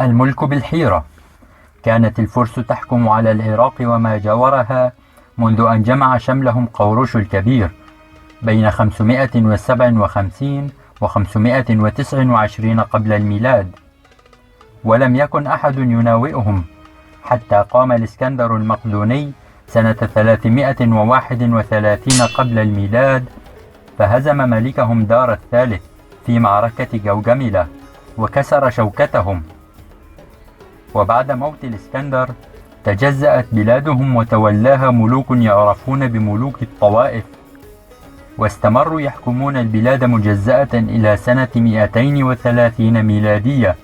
الملك بالحيرة. كانت الفرس تحكم على العراق وما جاورها منذ أن جمع شملهم قوروش الكبير بين 557 و 529 قبل الميلاد، ولم يكن أحد يناوئهم حتى قام الإسكندر المقدوني سنة 331 قبل الميلاد، فهزم ملكهم دار الثالث في معركة جوجملة وكسر شوكتهم. وبعد موت الإسكندر تجزأت بلادهم وتولاها ملوك يعرفون بملوك الطوائف، واستمروا يحكمون البلاد مجزأة إلى سنة 230 ميلادية.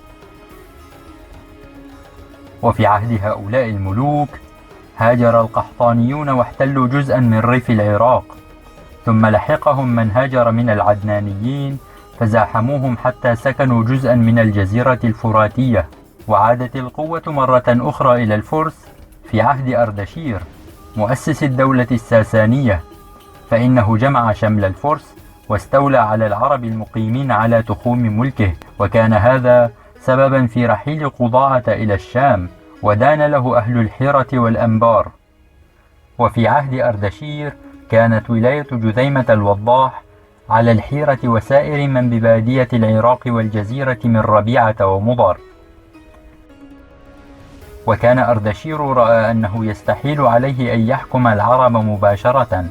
وفي عهد هؤلاء الملوك هاجر القحطانيون واحتلوا جزءا من ريف العراق، ثم لحقهم من هاجر من العدنانيين فزاحموهم حتى سكنوا جزءا من الجزيرة الفراتية. وعادت القوة مرة أخرى إلى الفرس في عهد أردشير مؤسس الدولة الساسانية، فإنه جمع شمل الفرس واستولى على العرب المقيمين على تخوم ملكه، وكان هذا سببا في رحيل قضاعة إلى الشام، ودان له أهل الحيرة والأنبار. وفي عهد أردشير كانت ولاية جذيمة الوضاح على الحيرة وسائر من ببادية العراق والجزيرة من ربيعة ومضر. وكان أردشير رأى أنه يستحيل عليه أن يحكم العرب مباشرة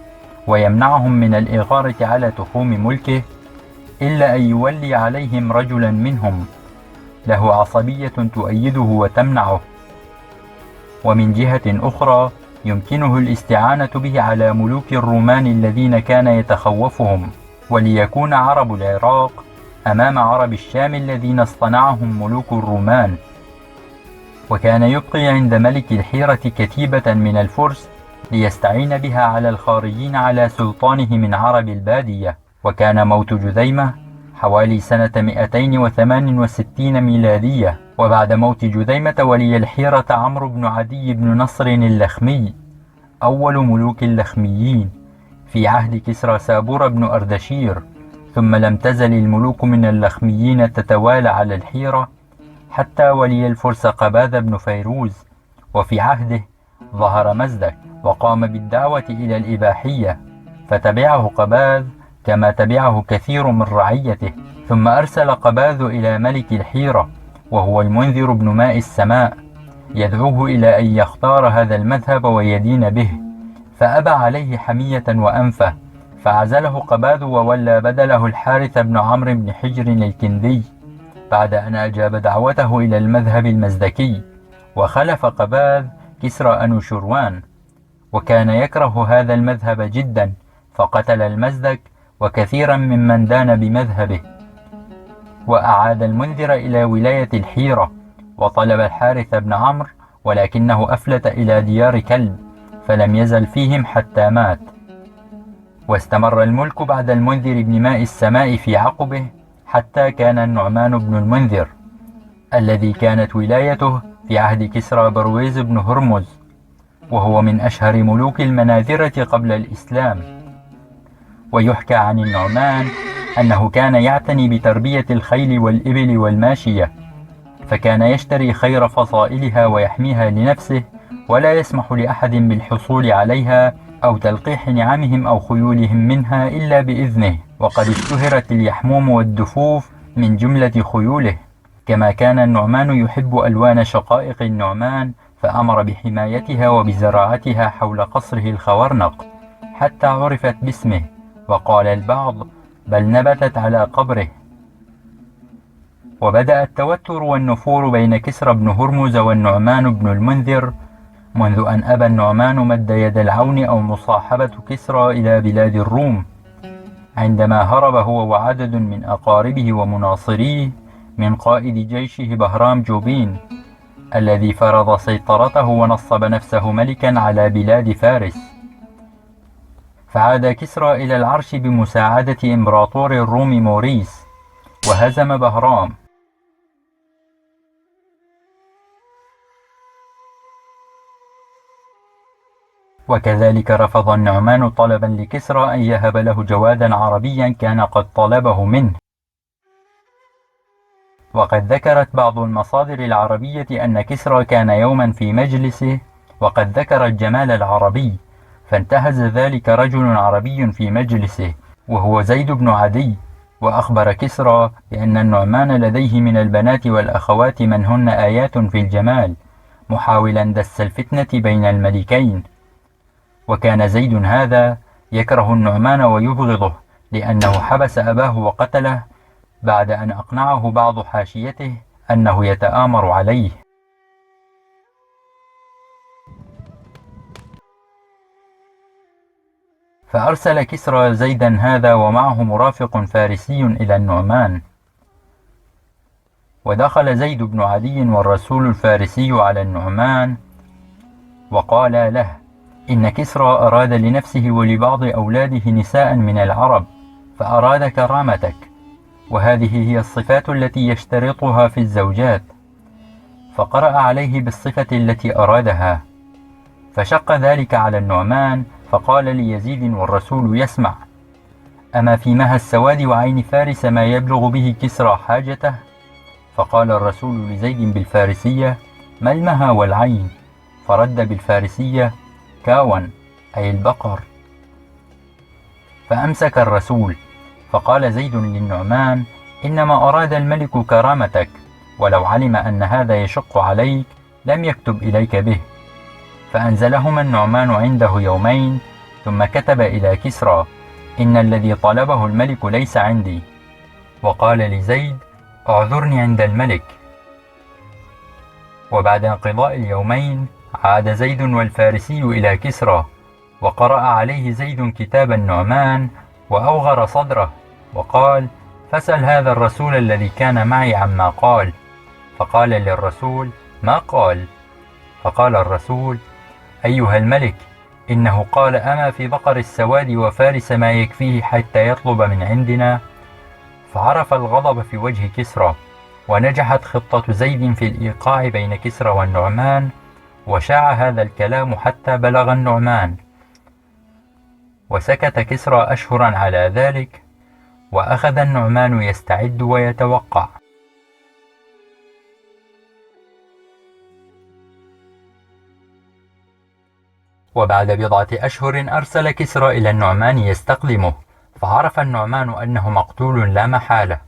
ويمنعهم من الإغارة على تخوم ملكه إلا أن يولي عليهم رجلا منهم له عصبية تؤيده وتمنعه، ومن جهة أخرى يمكنه الاستعانة به على ملوك الرومان الذين كان يتخوفهم، وليكون عرب العراق أمام عرب الشام الذين اصطنعهم ملوك الرومان. وكان يبقي عند ملك الحيرة كتيبة من الفرس ليستعين بها على الخارجين على سلطانه من عرب البادية. وكان موت جذيمة حوالي سنة 268 ميلادية. وبعد موت جذيمة ولي الحيرة عمرو بن عدي بن نصر اللخمي أول ملوك اللخميين في عهد كسرى سابور بن أردشير، ثم لم تزل الملوك من اللخميين تتوالى على الحيرة حتى ولي الفرس قباذ بن فيروز، وفي عهده ظهر مزدك وقام بالدعوة إلى الإباحية، فتبعه قباذ كما تبعه كثير من رعيته. ثم أرسل قباذ إلى ملك الحيرة وهو المنذر بن ماء السماء يدعوه إلى أن يختار هذا المذهب ويدين به، فأبى عليه حمية وأنفه، فعزله قباذ وولى بدله الحارث بن عمرو بن حجر الكندي بعد أن أجاب دعوته إلى المذهب المزدكي. وخلف قباذ كسرى أنوشروان، وكان يكره هذا المذهب جدا، فقتل المزدك وكثيرا ممن دان بمذهبه. وأعاد المنذر إلى ولاية الحيرة وطلب الحارث بن عمرو، ولكنه أفلت إلى ديار كلب فلم يزل فيهم حتى مات. واستمر الملك بعد المنذر بن ماء السماء في عقبه حتى كان النعمان بن المنذر الذي كانت ولايته في عهد كسرى برويز بن هرمز، وهو من أشهر ملوك المناذرة قبل الإسلام. ويحكى عن النعمان أنه كان يعتني بتربية الخيل والإبل والماشية، فكان يشتري خير فصائلها ويحميها لنفسه، ولا يسمح لأحد بالحصول عليها أو تلقيح نعمهم أو خيولهم منها إلا بإذنه. وقد اشتهرت اليحموم والدفوف من جملة خيوله. كما كان النعمان يحب ألوان شقائق النعمان، فأمر بحمايتها وبزراعتها حول قصره الخورنق حتى عرفت باسمه، وقال البعض بل نبتت على قبره. وبدأ التوتر والنفور بين كسرى بن هرمز والنعمان بن المنذر منذ أن أبى النعمان مد يد العون أو مصاحبة كسرى إلى بلاد الروم، عندما هرب هو وعدد من أقاربه ومناصريه من قائد جيشه بهرام جوبين الذي فرض سيطرته ونصب نفسه ملكا على بلاد فارس. فعاد كسرى إلى العرش بمساعدة إمبراطور الروم موريس وهزم بهرام. وكذلك رفض النعمان طلبا لكسرى أن يهب له جوادا عربيا كان قد طلبه منه، وقد ذكرت بعض المصادر العربية أن كسرى كان يوما في مجلسه، وقد ذكرت جمال العربي، فانتهز ذلك رجل عربي في مجلسه وهو زيد بن عدي، وأخبر كسرى بأن النعمان لديه من البنات والأخوات من هن آيات في الجمال، محاولا دس الفتنة بين الملكين. وكان زيد هذا يكره النعمان ويبغضه، لأنه حبس أباه وقتله بعد أن أقنعه بعض حاشيته أنه يتآمر عليه. فأرسل كسرى زيدا هذا ومعه مرافق فارسي إلى النعمان، ودخل زيد بن عدي والرسول الفارسي على النعمان وقال له: إن كسرى أراد لنفسه ولبعض أولاده نساء من العرب، فأراد كرامتك، وهذه هي الصفات التي يشترطها في الزوجات. فقرأ عليه بالصفة التي أرادها، فشق ذلك على النعمان، فقال ليزيد والرسول يسمع: أما في مها السواد وعين فارس ما يبلغ به كسرى حاجته؟ فقال الرسول لزيد بالفارسية: ما المها والعين؟ فرد بالفارسية: كاون، أي البقر. فأمسك الرسول، فقال زيد للنعمان: إنما أراد الملك كرامتك، ولو علم أن هذا يشق عليك لم يكتب إليك به. فأنزلهما النعمان عنده يومين، ثم كتب إلى كسرى: إن الذي طلبه الملك ليس عندي. وقال لزيد: اعذرني عند الملك. وبعد انقضاء اليومين عاد زيد والفارسي إلى كسرى، وقرأ عليه زيد كتاب النعمان وأوغر صدره، وقال: فسل هذا الرسول الذي كان معي عما قال. فقال للرسول: ما قال؟ فقال الرسول: أيها الملك، إنه قال: أما في بقر السواد وفارس ما يكفيه حتى يطلب من عندنا. فعرف الغضب في وجه كسرى، ونجحت خطة زيد في الإيقاع بين كسرى والنعمان، وشاع هذا الكلام حتى بلغ النعمان، وسكت كسرى أشهرا على ذلك، وأخذ النعمان يستعد ويتوقع. وبعد بضعة أشهر أرسل كسرى إلى النعمان يستقدمه، فعرف النعمان أنه مقتول لا محالة،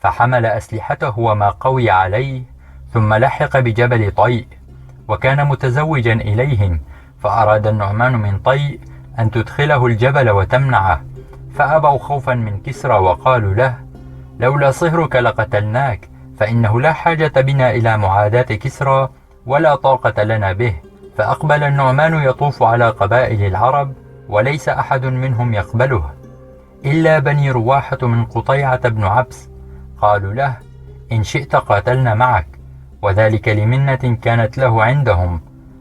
فحمل أسلحته وما قوي عليه، ثم لحق بجبل طيء، وكان متزوجا إليهم، فأراد النعمان من طيء أن تدخله الجبل وتمنعه، فأبوا خوفا من كسرى، وقالوا له: لولا صهرك لقتلناك، فإنه لا حاجة بنا إلى معاداة كسرى ولا طاقة لنا به. فأقبل النعمان يطوف على قبائل العرب، وليس أحد منهم يقبله إلا بني رواحة من قطيعة بن عبس، قالوا له: إن شئت قاتلنا معك، وذلك لمنة كانت له عندهم.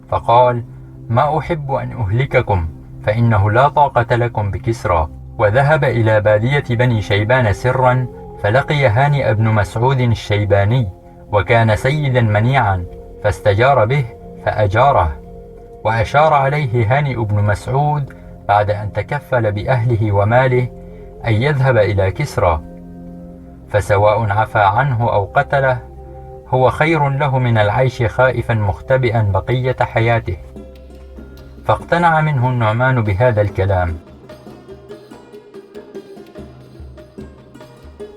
فقال: ما أحب أن أهلككم، فإنه لا طاقة لكم بكسرى. وذهب إلى بادية بني شيبان سرا، فلقي هانئ بن مسعود الشيباني، وكان سيدا منيعا، فاستجار به فأجاره، وأشار عليه هانئ بن مسعود بعد أن تكفل بأهله وماله أن يذهب إلى كسرى، فسواء عفى عنه أو قتله هو خير له من العيش خائفا مختبئا بقية حياته. فاقتنع منه النعمان بهذا الكلام.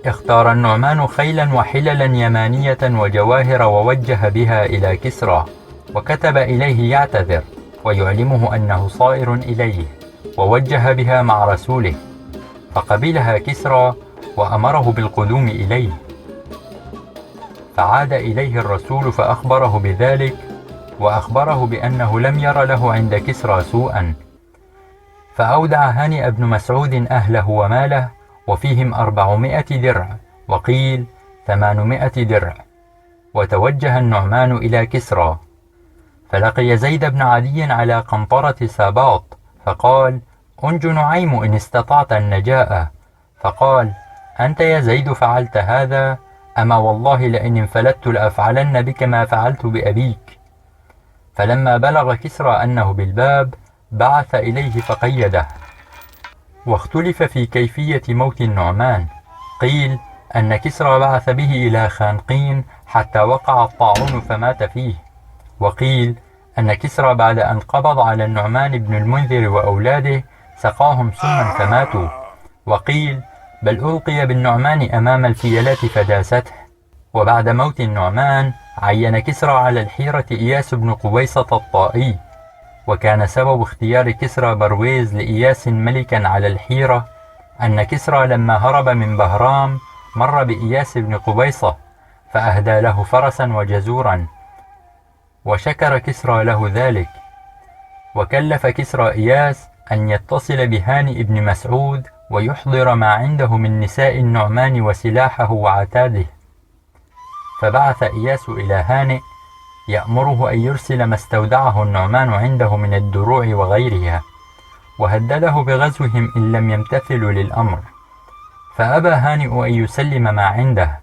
اختار النعمان خيلا وحللا يمانية وجواهر، ووجه بها إلى كسرى، وكتب إليه يعتذر ويعلمه أنه صائر إليه، ووجه بها مع رسوله، فقبلها كسرى وأمره بالقدوم إليه. فعاد إليه الرسول فأخبره بذلك، وأخبره بأنه لم ير له عند كسرى سوءا. فأودع هانئ بن مسعود أهله وماله، وفيهم 400 درع، وقيل 800 درع. وتوجه النعمان إلى كسرى، فلقي زيد بن عدي على قنطرة ساباط، فقال: أنج نعيم إن استطعت النجاة. فقال: أنت يا زيد فعلت هذا؟ أما والله لئن انفلت لأفعلن بك ما فعلت بأبيك. فلما بلغ كسرى أنه بالباب بعث إليه فقيده. واختلف في كيفية موت النعمان، قيل أن كسرى بعث به إلى خانقين حتى وقع الطاعون فمات فيه. وقيل أن كسرى بعد أن قبض على النعمان بن المنذر وأولاده سقاهم سما فماتوا. وقيل بل ألقي بالنعمان أمام الفيلات فداسته. وبعد موت النعمان عين كسرى على الحيرة إياس بن قبيصة الطائي. وكان سبب اختيار كسرى برويز لإياس ملكا على الحيرة أن كسرى لما هرب من بهرام مر بإياس بن قبيصة فأهدى له فرسا وجزورا، وشكر كسرى له ذلك. وكلف كسرى إياس أن يتصل بهانئ بن مسعود ويحضر ما عنده من نساء النعمان وسلاحه وعتاده. فبعث إياس إلى هانئ يأمره أن يرسل ما استودعه النعمان عنده من الدروع وغيرها، وهدده بغزوهم إن لم يمتثلوا للأمر. فأبى هانئ أن يسلم ما عنده،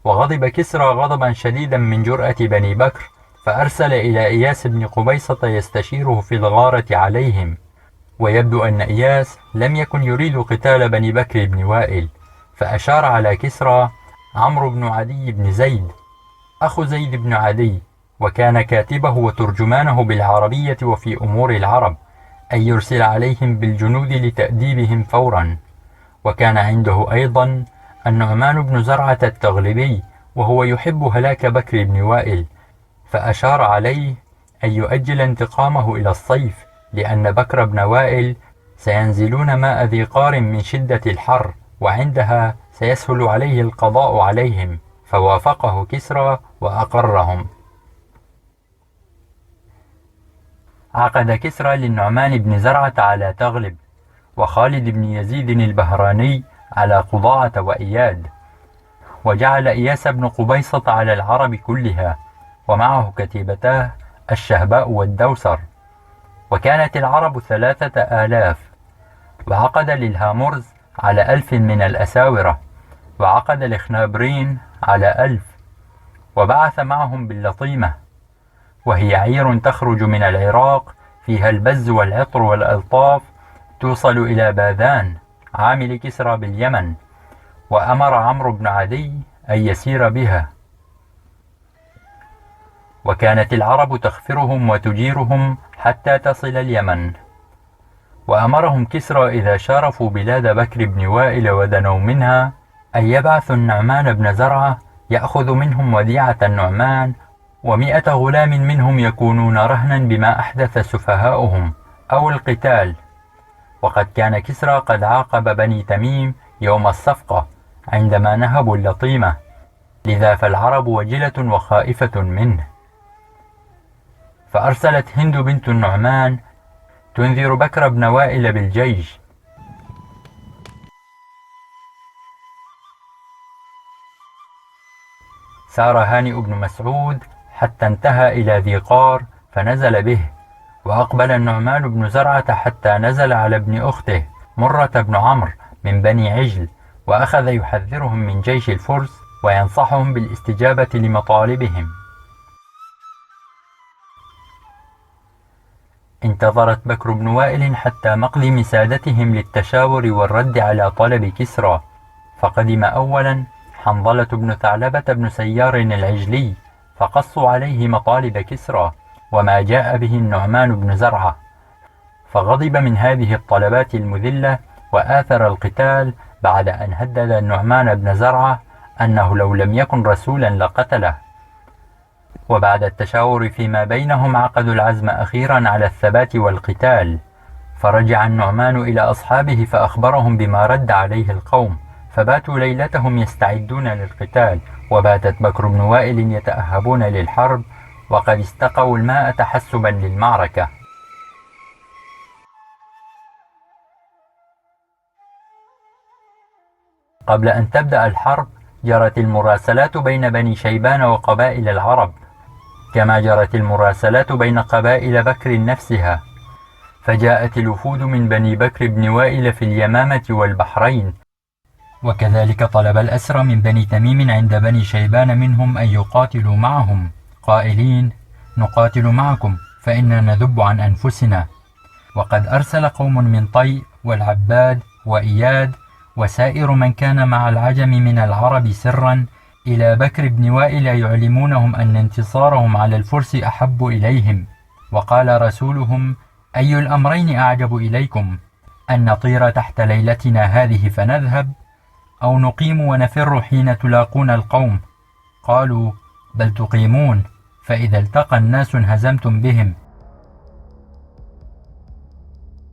وغضب كسرى غضبا شديدا من جرأة بني بكر، فأرسل إلى إياس بن قبيصة يستشيره في الغارة عليهم. ويبدو أن إياس لم يكن يريد قتال بني بكر بن وائل، فأشار على كسرى عمرو بن عدي بن زيد أخو زيد بن عدي، وكان كاتبه وترجمانه بالعربية وفي أمور العرب، أن يرسل عليهم بالجنود لتأديبهم فورا. وكان عنده أيضا النعمان بن زرعة التغلبي، وهو يحب هلاك بكر بن وائل، فأشار عليه أن يؤجل انتقامه إلى الصيف، لأن بكر بن وائل سينزلون ماء ذي قار من شدة الحر، وعندها سيسهل عليه القضاء عليهم. فوافقه كسرى وأقرهم. عقد كسرى للنعمان بن زرعة على تغلب، وخالد بن يزيد البهراني على قضاعة وإياد، وجعل إياس بن قبيصة على العرب كلها، ومعه كتيبتاه الشهباء والدوسر. وكانت العرب 3000. وعقد للهامرز على 1000 من الأساورة، وعقد لخنابرين على 1000، وبعث معهم باللطيمة، وهي عير تخرج من العراق فيها البز والعطر والألطاف، توصل إلى باذان عامل كسرى باليمن، وأمر عمرو بن عدي أن يسير بها. وكانت العرب تخفرهم وتجيرهم حتى تصل اليمن. وأمرهم كسرى إذا شارفوا بلاد بكر بن وائل ودنوا منها أن يبعثوا النعمان بن زرعة يأخذ منهم وديعة النعمان، و100 غلام منهم يكونون رهنا بما أحدث سفهاؤهم أو القتال. وقد كان كسرى قد عاقب بني تميم يوم الصفقة عندما نهبوا اللطيمة، لذا فالعرب وجلة وخائفة منه. فأرسلت هند بنت النعمان تنذر بكر بن وائل بالجيش. سار هانئ بن مسعود حتى انتهى إلى ذي قار فنزل به، وأقبل النعمان بن زرعة حتى نزل على ابن أخته مرة بن عمرو من بني عجل، وأخذ يحذرهم من جيش الفرس وينصحهم بالاستجابة لمطالبهم. انتظرت بكر بن وائل حتى مقدم سادتهم للتشاور والرد على طلب كسرى، فقدم أولا حنظلة بن ثعلبة بن سيار العجلي، فقصوا عليه مطالب كسرى وما جاء به النعمان بن زرعة، فغضب من هذه الطلبات المذلة وآثر القتال، بعد أن هدد النعمان بن زرعة أنه لو لم يكن رسولا لقتله. وبعد التشاور فيما بينهم عقدوا العزم أخيرا على الثبات والقتال. فرجع النعمان إلى أصحابه فأخبرهم بما رد عليه القوم، فباتوا ليلتهم يستعدون للقتال، وباتت بكر بن وائل يتأهبون للحرب، وقد استقوا الماء تحسبا للمعركة. قبل أن تبدأ الحرب جرت المراسلات بين بني شيبان وقبائل العرب، كما جرت المراسلات بين قبائل بكر نفسها، فجاءت الوفود من بني بكر بن وائل في اليمامة والبحرين، وكذلك طلب الأسرى من بني تميم عند بني شيبان منهم أن يقاتلوا معهم، قائلين: نقاتل معكم فإننا نذب عن أنفسنا. وقد أرسل قوم من طي والعباد وإياد وسائر من كان مع العجم من العرب سرا إلى بكر بن وائل يعلمونهم أن انتصارهم على الفرس أحب إليهم. وقال رسولهم: أي الأمرين أعجب إليكم، أن نطير تحت ليلتنا هذه فنذهب، أو نقيم ونفر حين تلاقون القوم؟ قالوا: بل تقيمون، فإذا التقى الناس انهزمتم بهم.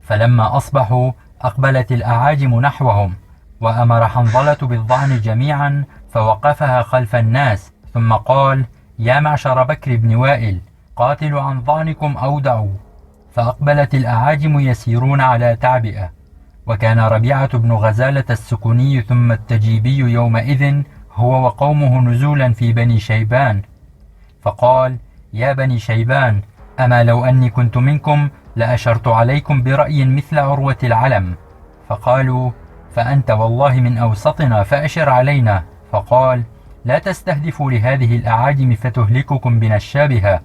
فلما أصبحوا أقبلت الأعاجم نحوهم، وأمر حنظلة بالظعن جميعا فوقفها خلف الناس، ثم قال: يا معشر بكر بن وائل، قاتلوا عن ظعنكم أو دعوا. فأقبلت الأعاجم يسيرون على تعبئة. وكان ربيعة بن غزالة السكوني ثم التجيبي يومئذ هو وقومه نزولا في بني شيبان، فقال: يا بني شيبان، أما لو أني كنت منكم لأشرت عليكم برأي مثل عروة العلم. فقالوا: فأنت والله من أوسطنا فأشر علينا. فقال: لا تستهدفوا لهذه الأعاجم فتهلككم بنشابها،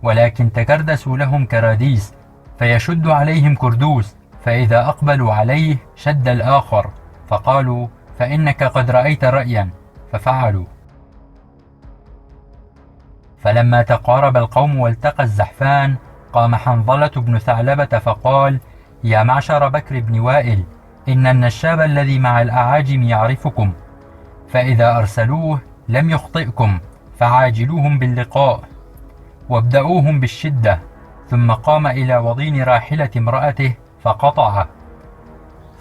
ولكن تكردسوا لهم كراديس، فيشد عليهم كردوس، فإذا أقبلوا عليه شد الآخر. فقالوا: فإنك قد رأيت رأيا. ففعلوا. فلما تقارب القوم والتقى الزحفان، قام حنظلة بن ثعلبة فقال: يا معشر بكر بن وائل، إن النشاب الذي مع الأعاجم يعرفكم، فإذا أرسلوه لم يخطئكم، فعاجلوهم باللقاء وابدأوهم بالشدة. ثم قام إلى وضين راحلة امرأته فقطعه،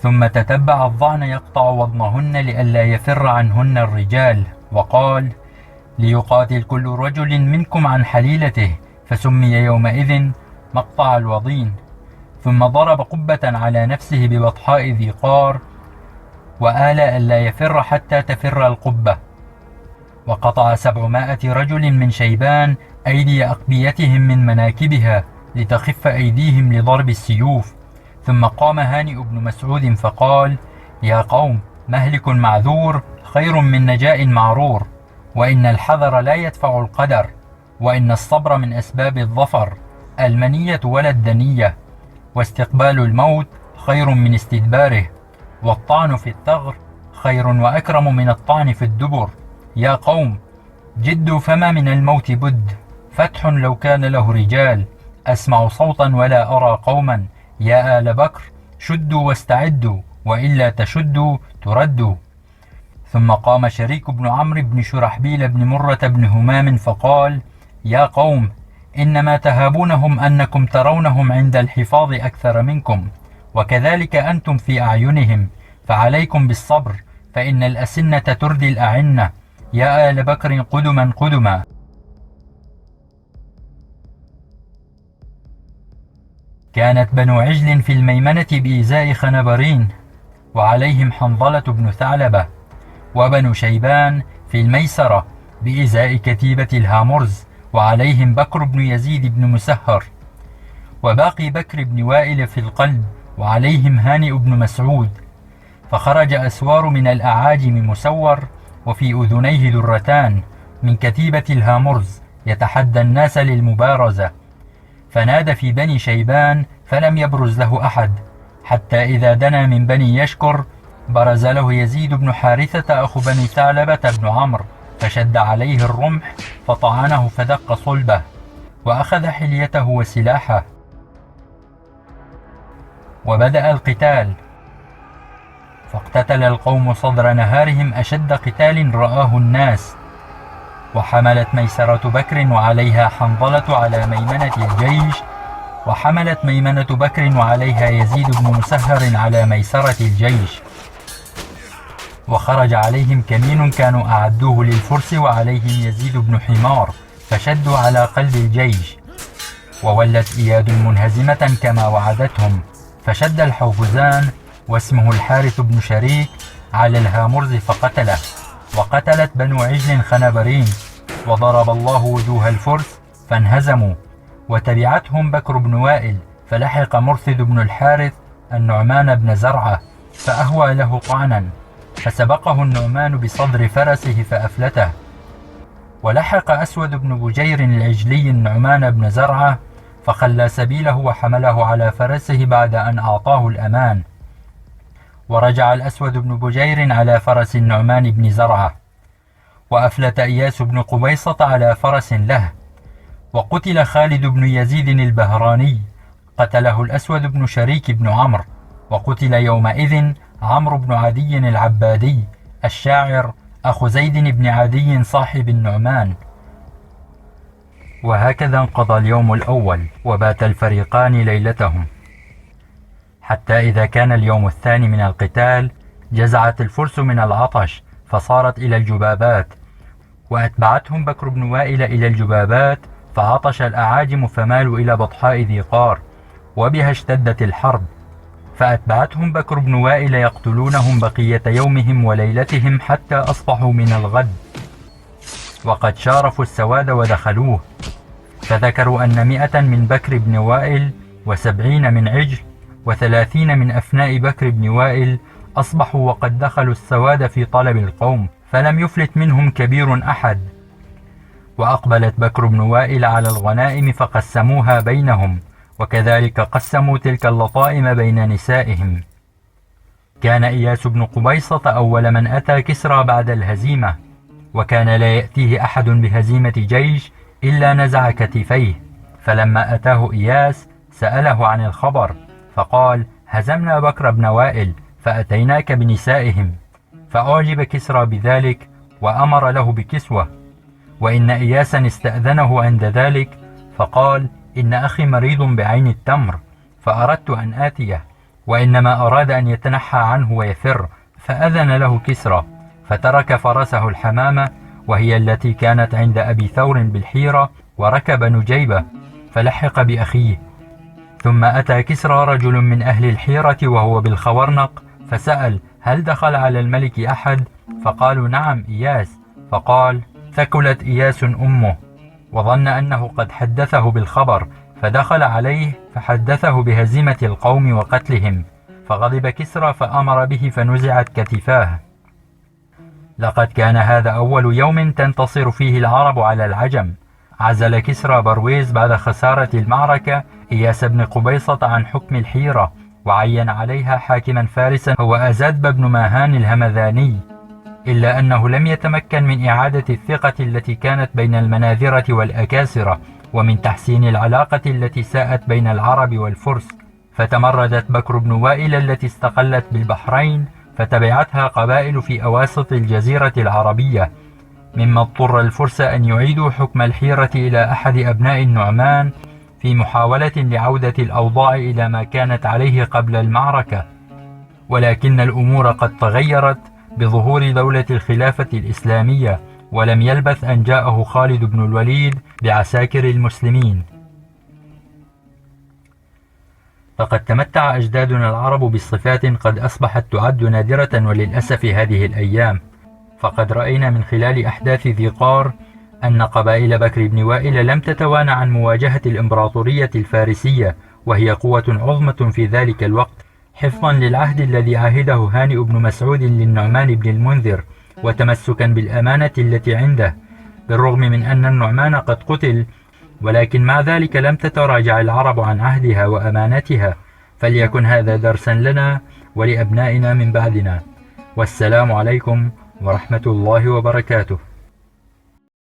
ثم تتبع الظعن يقطع وضنهن لئلا يفر عنهن الرجال، وقال: ليقاتل كل رجل منكم عن حليلته، فسمي يومئذ مقطع الوضين. ثم ضرب قبة على نفسه ببطحاء ذي قار، وآل ألا يفر حتى تفر القبة. وقطع 700 رجل من شيبان أيدي أقبيتهم من مناكبها لتخف أيديهم لضرب السيوف. ثم قام هانئ بن مسعود فقال: يا قوم، مهلك معذور خير من نجاء معرور، وإن الحذر لا يدفع القدر، وإن الصبر من أسباب الظفر، المنية ولا الدنية، واستقبال الموت خير من استدباره، والطعن في الثغر خير وأكرم من الطعن في الدبر. يا قوم، جدوا فما من الموت بد، فتح لو كان له رجال، أسمع صوتا ولا أرى قوما. يا آل بكر، شدوا واستعدوا، وإلا تشدوا تردوا. ثم قام شريك بن عمرو بن شرحبيل بن مرة بن همام فقال: يا قوم، إنما تهابونهم أنكم ترونهم عند الحفاظ أكثر منكم، وكذلك أنتم في أعينهم، فعليكم بالصبر، فإن الأسنة تردي الأعنة. يا آل بكر قدما قدما. كانت بنو عجل في الميمنة بإزاء خنبرين، وعليهم حنظلة بن ثعلبة، وبنو شيبان في الميسرة بإزاء كتيبة الهامرز، وعليهم بكر بن يزيد بن مسهر، وباقي بكر بن وائل في القلب، وعليهم هانئ بن مسعود. فخرج أسوار من الأعاجم مسور، وفي أذنيه درتان من كتيبة الهامرز، يتحدى الناس للمبارزة. فنادى في بني شيبان فلم يبرز له أحد، حتى إذا دنا من بني يشكر برز له يزيد بن حارثة أخو بني ثعلبة بن عمرو، فشد عليه الرمح فطعنه فدق صلبه، وأخذ حليته وسلاحه. وبدأ القتال، فاقتتل القوم صدر نهارهم أشد قتال رآه الناس. وحملت ميسرة بكر وعليها حنظلة على ميمنة الجيش، وحملت ميمنة بكر وعليها يزيد بن مسهر على ميسرة الجيش. وخرج عليهم كمين كانوا أعدوه للفرس، وعليهم يزيد بن حمار، فشدوا على قلب الجيش. وولت إياد منهزمة كما وعدتهم، فشد الحوفزان واسمه الحارث بن شريك على الهامرز فقتله. وقتلت بنو عجل خنبرين، وضرب الله وجوه الفرس فانهزموا. وتبعتهم بكر بن وائل، فلحق مرثد بن الحارث النعمان بن زرعة، فأهوى له طعنا، فسبقه النعمان بصدر فرسه فأفلته. ولحق أسود بن بجير العجلي النعمان بن زرعة، فخلى سبيله وحمله على فرسه بعد أن أعطاه الأمان. ورجع الأسود بن بجير على فرس النعمان بن زرعة، وأفلت إياس بن قبيصة على فرس له، وقتل خالد بن يزيد البهراني، قتله الأسود بن شريك بن عمرو، وقتل يومئذ عمرو بن عدي العبادي الشاعر أخو زيد بن عدي صاحب النعمان. وهكذا انقضى اليوم الأول، وبات الفريقان ليلتهم، حتى إذا كان اليوم الثاني من القتال جزعت الفرس من العطش فصارت إلى الجبابات، وأتبعتهم بكر بن وائل إلى الجبابات، فعطش الأعاجم فمالوا إلى بطحاء ذي قار، وبها اشتدت الحرب، فأتبعتهم بكر بن وائل يقتلونهم بقية يومهم وليلتهم حتى أصبحوا من الغد، وقد شارفوا السواد ودخلوه، فذكروا أن 100 من بكر بن وائل و70 من عجل و30 من أفناء بكر بن وائل أصبحوا وقد دخلوا السواد في طلب القوم، فلم يفلت منهم كبير أحد. وأقبلت بكر بن وائل على الغنائم فقسموها بينهم، وكذلك قسموا تلك اللطائم بين نسائهم. كان إياس بن قبيصة أول من أتى كسرى بعد الهزيمة، وكان لا يأتيه أحد بهزيمة جيش إلا نزع كتفيه، فلما أتاه إياس سأله عن الخبر، فقال: هزمنا بكر بن وائل فأتيناك بنسائهم، فأعجب كسرى بذلك وأمر له بكسوة. وإن إياسا استأذنه عند ذلك فقال: إن أخي مريض بعين التمر، فأردت أن آتيه، وإنما أراد أن يتنحى عنه ويفر، فأذن له كسرى، فترك فرسه الحمامة وهي التي كانت عند أبي ثور بالحيرة، وركب نجيبة فلحق بأخيه. ثم أتى كسرى رجل من أهل الحيرة وهو بالخورنق، فسأل: هل دخل على الملك أحد؟ فقالوا: نعم إياس. فقال: ثكلت إياس أمه، وظن أنه قد حدثه بالخبر، فدخل عليه فحدثه بهزيمة القوم وقتلهم، فغضب كسرى فأمر به فنزعت كتفاه. لقد كان هذا أول يوم تنتصر فيه العرب على العجم. عزل كسرى برويز بعد خسارة المعركة إياس بن قبيصة عن حكم الحيرة، وعين عليها حاكما فارسا هو أزدب بن ماهان الهمذاني، إلا أنه لم يتمكن من إعادة الثقة التي كانت بين المناذرة والأكاسرة، ومن تحسين العلاقة التي ساءت بين العرب والفرس، فتمردت بكر بن وائل التي استقلت بالبحرين، فتبعتها قبائل في أواسط الجزيرة العربية، مما اضطر الفرس أن يعيدوا حكم الحيرة إلى أحد أبناء النعمان في محاولة لعودة الأوضاع إلى ما كانت عليه قبل المعركة. ولكن الأمور قد تغيرت بظهور دولة الخلافة الإسلامية، ولم يلبث أن جاءه خالد بن الوليد بعساكر المسلمين. فقد تمتع أجدادنا العرب بصفات قد أصبحت تعد نادرة وللأسف هذه الأيام، فقد رأينا من خلال أحداث ذي قار أن قبائل بكر بن وائل لم تتوانى عن مواجهة الإمبراطورية الفارسية، وهي قوة عظمى في ذلك الوقت، حفظا للعهد الذي عاهده هانئ بن مسعود للنعمان بن المنذر، وتمسكا بالأمانة التي عنده، بالرغم من أن النعمان قد قتل، ولكن مع ذلك لم تتراجع العرب عن عهدها وأمانتها. فليكن هذا درسا لنا ولأبنائنا من بعدنا. والسلام عليكم ورحمة الله وبركاته.